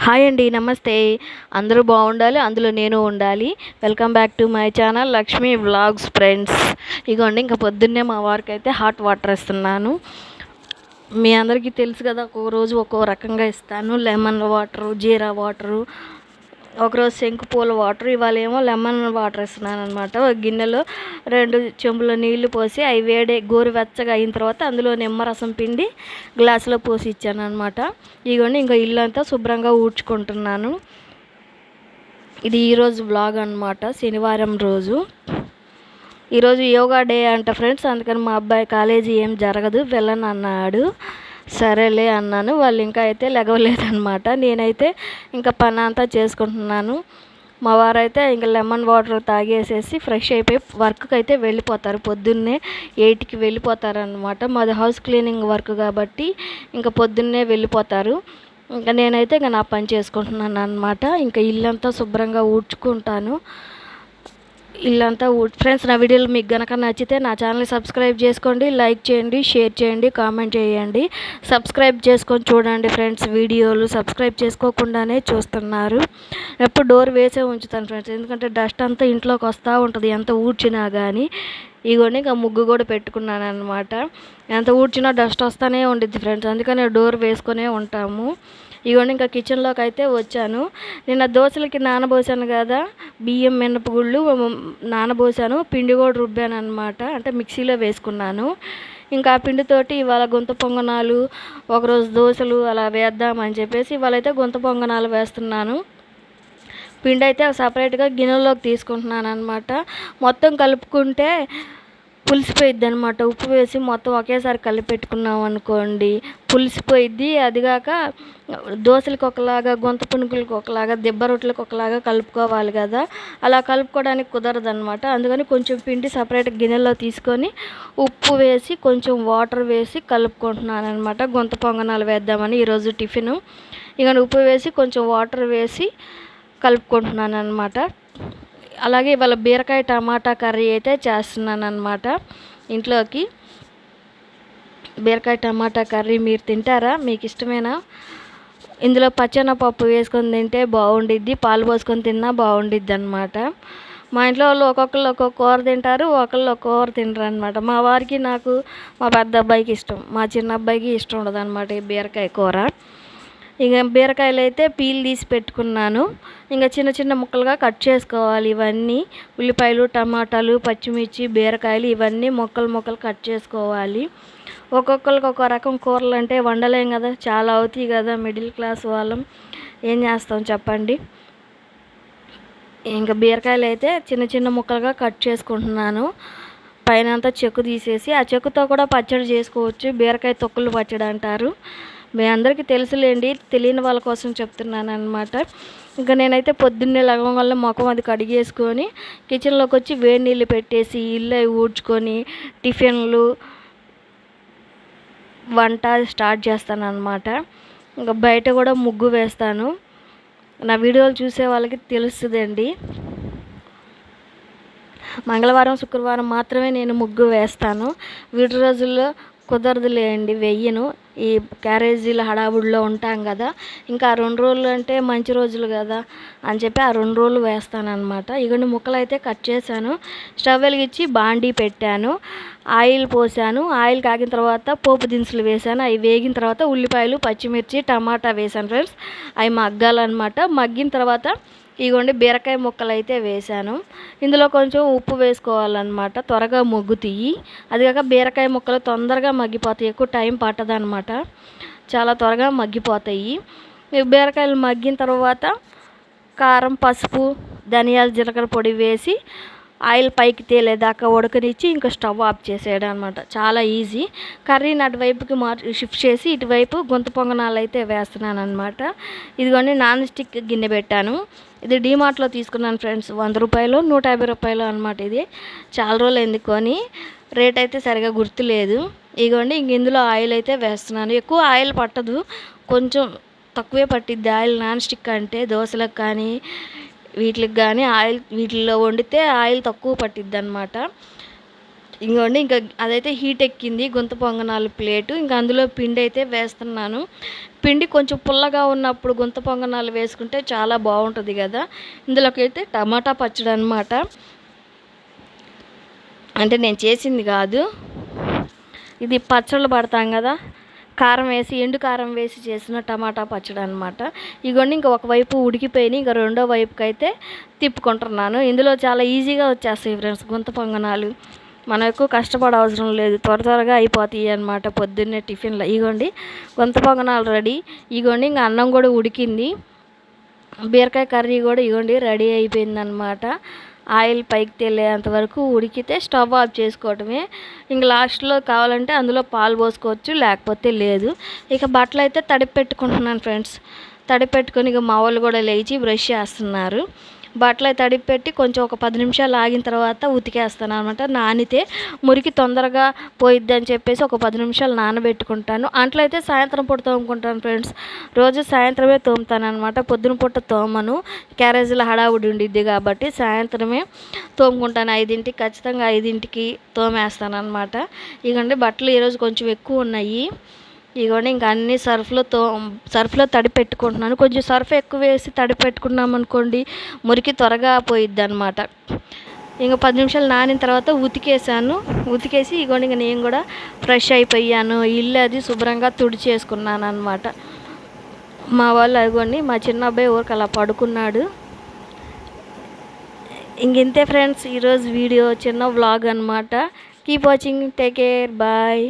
Hi అండి, నమస్తే. అందరూ బాగుండాలి, అందులో నేను ఉండాలి. Welcome back to my channel Lakshmi vlogs friends. ఇగోండి, ఇంకా పొద్దున్నే మా వారికి అయితే హాట్ వాటర్ ఇస్తున్నాను. మీ అందరికీ తెలుసు కదా, ఒక్కొక్క రోజు ఒక్కో రకంగా ఇస్తాను. లెమన్ వాటరు, జీరా వాటరు, ఒకరోజు శంకుపూల వాటర్, ఇవాళ ఏమో లెమన్ వాటర్ ఇస్తున్నాను అనమాట. ఒక గిన్నెలో 2 చెంబుల నీళ్లు పోసి అవి గోరువెచ్చగా అయిన తర్వాత అందులో నిమ్మరసం పిండి గ్లాసులో పోసి ఇచ్చాను అనమాట. ఇదిగోండి, ఇంకా ఇల్లు అంతా శుభ్రంగా ఊడ్చుకుంటున్నాను. ఇది ఈరోజు బ్లాగ్ అనమాట, శనివారం రోజు. ఈరోజు యోగా డే అంట ఫ్రెండ్స్, అందుకని మా అబ్బాయి కాలేజీ ఏం జరగదు, వెళ్ళను అన్నాడు. సరేలే అన్నాను. వాళ్ళు ఇంకా అయితే లెగవలేదన్నమాట. నేనైతే ఇంకా పని అంతా చేసుకుంటున్నాను. మా వారైతే ఇంకా లెమన్ వాటర్ తాగేసేసి ఫ్రెష్ అయిపోయి వర్క్కి అయితే వెళ్ళిపోతారు. పొద్దున్నే 8కి వెళ్ళిపోతారనమాట. మాది హౌస్ క్లీనింగ్ వర్క్ కాబట్టి ఇంకా పొద్దున్నే వెళ్ళిపోతారు. ఇంకా నేనైతే ఇంకా నా పని చేసుకుంటున్నాను అనమాట. ఇంకా ఇల్లంతా శుభ్రంగా ఊడ్చుకుంటాను. ఇల్లంతా ఫ్రెండ్స్, నా వీడియోలు మీకు గనక నచ్చితే నా ఛానల్ని సబ్స్క్రైబ్ చేసుకోండి, లైక్ చేయండి, షేర్ చేయండి, కామెంట్ చేయండి. సబ్స్క్రైబ్ చేసుకొని చూడండి ఫ్రెండ్స్. వీడియోలు సబ్స్క్రైబ్ చేసుకోకుండానే చూస్తున్నారు. ఎప్పుడు డోర్ వేసే ఉంచుతాను ఫ్రెండ్స్, ఎందుకంటే డస్ట్ అంతా ఇంట్లోకి వస్తూ ఉంటుంది ఎంత ఊడ్చినా కానీ. ఇగోని ఇంకా ముగ్గు కూడా పెట్టుకున్నాను అనమాట. ఎంత ఊడ్చినా డస్ట్ వస్తూనే ఉండిద్ది ఫ్రెండ్స్, అందుకని డోర్ వేసుకునే ఉంటాము. ఇవన్నీ ఇంకా కిచెన్లోకి అయితే వచ్చాను. నిన్న దోశలకి నానబోసాను కదా, బియ్యం మినపగుళ్ళు నానబోసాను, పిండి కూడా రుబ్బాను అనమాట. అంటే మిక్సీలో వేసుకున్నాను. ఇంకా ఆ పిండితోటి ఇవాళ గుంత పొంగనాలు, ఒకరోజు దోశలు అలా వేద్దామని చెప్పేసి ఇవాళైతే గుంత పొంగనాలు వేస్తున్నాను. పిండి అయితే సపరేట్గా గిన్నెలోకి తీసుకుంటున్నాను అనమాట. మొత్తం కలుపుకుంటే పులిసిపోయిద్ది అనమాట. ఉప్పు వేసి మొత్తం ఒకేసారి కలిపెట్టుకున్నాం అనుకోండి, పులిసిపోయిద్ది. అదిగాక దోశలకు ఒకలాగా, గుంత పునుకులకు ఒకలాగా, దిబ్బ రొట్టెలకు ఒకలాగా కలుపుకోవాలి కదా, అలా కలుపుకోవడానికి కుదరదు అనమాట. అందుకని కొంచెం పిండి సపరేట్ గిన్నెలో తీసుకొని ఉప్పు వేసి కొంచెం వాటర్ వేసి కలుపుకుంటున్నాను అనమాట. గుంత పొంగనాలు వేద్దామని ఈరోజు టిఫిను. ఇక ఉప్పు వేసి కొంచెం వాటర్ వేసి కలుపుకుంటున్నాను అనమాట. అలాగే ఇవాళ బీరకాయ టమాటా కర్రీ అయితే చేస్తున్నాను అనమాట. ఇంట్లోకి బీరకాయ టమాటా కర్రీ మీరు తింటారా? మీకు ఇష్టమేనా? ఇందులో పచ్చెనపప్పు వేసుకొని తింటే బాగుండిద్ది, పాలు పోసుకొని తిన్నా బాగుండిద్ది అనమాట. మా ఇంట్లో వాళ్ళు ఒక్కొక్కరు ఒక్కొక్క కూర తింటారు, ఒకళ్ళు ఒక్క కూర తింటారు అనమాట. మా వారికి, నాకు, మా పెద్ద అబ్బాయికి ఇష్టం, మా చిన్న అబ్బాయికి ఇష్టం ఉండదు అనమాట ఈ బీరకాయ కూర. ఇక బీరకాయలు అయితే పీల్ తీసి పెట్టుకున్నాను. ఇంకా చిన్న చిన్న ముక్కలుగా కట్ చేసుకోవాలి ఇవన్నీ. ఉల్లిపాయలు, టమాటాలు, పచ్చిమిర్చి, బీరకాయలు ఇవన్నీ ముక్కలు కట్ చేసుకోవాలి. ఒక్కొక్కరికి ఒక్కో రకం కూరలు అంటే వండలేం కదా, చాలా అవుతాయి కదా, మిడిల్ క్లాస్ వాళ్ళం ఏం చేస్తాం చెప్పండి. ఇంకా బీరకాయలు అయితే చిన్న చిన్న ముక్కలుగా కట్ చేసుకుంటున్నాను. పైన అంతా చెక్కు తీసేసి ఆ చెక్కుతో కూడా పచ్చడి చేసుకోవచ్చు. బీరకాయ తొక్కులు పచ్చడి అంటారు, మీ అందరికీ తెలుసులేండి, తెలియని వాళ్ళ కోసం చెప్తున్నాను అనమాట. ఇంకా నేనైతే పొద్దున్నే లగవం వల్ల ముఖం అది కడిగేసుకొని కిచెన్లోకి వచ్చి వేడి నీళ్ళు పెట్టేసి ఇల్లు ఊడ్చుకొని టిఫిన్లు వంట స్టార్ట్ చేస్తాను అనమాట. ఇంకా బయట కూడా ముగ్గు వేస్తాను. నా వీడియోలు చూసే వాళ్ళకి తెలుస్తుందండి. మంగళవారం, శుక్రవారం మాత్రమే నేను ముగ్గు వేస్తాను. వీటి రోజుల్లో కుదరదులేండి, వెయ్యను. ఈ క్యారేజీల హడావుడిలో ఉంటాం కదా, ఇంకా 2 రోజులు అంటే మంచి రోజులు కదా అని చెప్పి ఆ 2 రోజులు వేస్తానన్నమాట. ఇవన్నీ ముక్కలు అయితే కట్ చేశాను. స్టవ్ వెలిగించి బాండీ పెట్టాను, ఆయిల్ పోసాను. ఆయిల్ కాగిన తర్వాత పోపు దినుసులు వేసాను. అవి వేగిన తర్వాత ఉల్లిపాయలు, పచ్చిమిర్చి, టమాటా వేసాను ఫ్రెండ్స్. అవి మగ్గాలన్నమాట. మగ్గిన తర్వాత ఇగోండి బీరకాయ ముక్కలు అయితే వేసాను. ఇందులో కొంచెం ఉప్పు వేసుకోవాలన్నమాట, త్వరగా మొగ్గుతాయి. అదిగాక బీరకాయ ముక్కలు తొందరగా మగ్గిపోతాయి, ఎక్కువ టైం పట్టదనమాట, చాలా త్వరగా మగ్గిపోతాయి. ఈ బీరకాయలు మగ్గిన తర్వాత కారం, పసుపు, ధనియాల, జీలకర్ర పొడి వేసి ఆయిల్ పైకి తేలేదాకా ఉడకనిచ్చి ఇంకా స్టవ్ ఆఫ్ చేసేయడం అనమాట. చాలా ఈజీ. కర్రీని అటువైపుకి షిఫ్ట్ చేసి ఇటువైపు గుంత పొంగనాలు అయితే వేస్తున్నాను అనమాట. ఇదిగోండి నాన్ స్టిక్ గిన్నె పెట్టాను. ఇది డీమార్ట్లో తీసుకున్నాను ఫ్రెండ్స్, 100 రూపాయలు, 150 రూపాయలు అనమాట. ఇది చాలా రోజులు ఎందుకొని, రేట్ అయితే సరిగా గుర్తులేదు. ఇదిగోండి ఇంక ఇందులో ఆయిల్ అయితే వేస్తున్నాను. ఎక్కువ ఆయిల్ పట్టదు, కొంచెం తక్కువే పట్టిద్ది ఆయిల్. నాన్ స్టిక్ అంటే దోశలకు కానీ వీటికి కానీ ఆయిల్, వీటిల్లో వండితే ఆయిల్ తక్కువ పట్టిద్ది అనమాట. ఇంకోండి ఇంకా అదైతే హీట్ ఎక్కింది గుంత పొంగనాలు ప్లేటు. ఇంకా అందులో పిండి అయితే వేస్తున్నాను. పిండి కొంచెం పుల్లగా ఉన్నప్పుడు గుంత పొంగనాలు వేసుకుంటే చాలా బాగుంటుంది కదా. ఇందులోకి అయితే టమాటా పచ్చడి అనమాట. అంటే నేను చేసింది కాదు, ఇది పచ్చళ్ళు పడతాం కదా, కారం వేసి ఎండు కారం వేసి చేసిన టమాటా పచ్చడి అనమాట. ఇగోండి ఇంకా ఒకవైపు ఉడికిపోయినాయి, ఇంకా రెండో వైపుకి అయితే తిప్పుకుంటున్నాను. ఇందులో చాలా ఈజీగా వచ్చేస్తాయి ఫ్రెండ్స్ గుంత పొంగనాలు. మనం ఎక్కువ కష్టపడ అవసరం లేదు, త్వరగా అయిపోతాయి అనమాట పొద్దున్నే టిఫిన్లో. ఇగోండి గుంత పొంగనాలు రెడీ. ఇగోండి ఇంకా అన్నం కూడా ఉడికింది. బీరకాయ కర్రీ కూడా ఇగోండి రెడీ అయిపోయిందనమాట. ఆయిల్ పైకి తేలేంత వరకు ఉడికితే స్టవ్ ఆఫ్ చేసుకోవటమే. ఇంక లాస్ట్లో కావాలంటే అందులో పాలు పోసుకోవచ్చు, లేకపోతే లేదు. ఇక బట్టలు అయితే తడిపి పెట్టుకుంటున్నాను ఫ్రెండ్స్. తడిపి పెట్టుకొని ఇక మా వాళ్ళు కూడా లేచి బ్రష్ చేస్తున్నారు. బట్టలు తడిపి పెట్టి కొంచెం ఒక 10 నిమిషాలు ఆగిన తర్వాత ఉతికేస్తాను అనమాట. నానితే మురికి తొందరగా పోయిద్ది అని చెప్పేసి ఒక 10 నిమిషాలు నానబెట్టుకుంటాను. అంట్లో అయితే సాయంత్రం పూట తోముకుంటాను ఫ్రెండ్స్. రోజు సాయంత్రమే తోముతాను అనమాట, పొద్దున పూట తోమను. క్యారేజీలో హడావుడి ఉండిద్ది కాబట్టి సాయంత్రమే తోముకుంటాను. 5ంటికి ఖచ్చితంగా 5ంటికి తోమేస్తాను అనమాట. ఇగోండి బట్టలు ఈరోజు కొంచెం ఎక్కువ ఉన్నాయి. ఇగోండి ఇంకా అన్నీ సర్ఫ్లో తడి పెట్టుకుంటున్నాను. కొంచెం సర్ఫ్ ఎక్కువ వేసి తడి పెట్టుకున్నాం అనుకోండి మురికి త్వరగా పోయిద్ది అనమాట. ఇంకా 10 నిమిషాలు నానిన తర్వాత ఉతికేసి ఇగోండి ఇంకా నేను కూడా ఫ్రెష్ అయిపోయాను. ఇల్లు అది శుభ్రంగా తుడిచేసుకున్నాను అనమాట. మా వాళ్ళు అదిగోండి మా చిన్న అబ్బాయి ఊరికి అలా పడుకున్నాడు. ఇంతే ఫ్రెండ్స్ ఈరోజు వీడియో, చిన్న వ్లాగ్ అనమాట. Keep watching, take care, bye.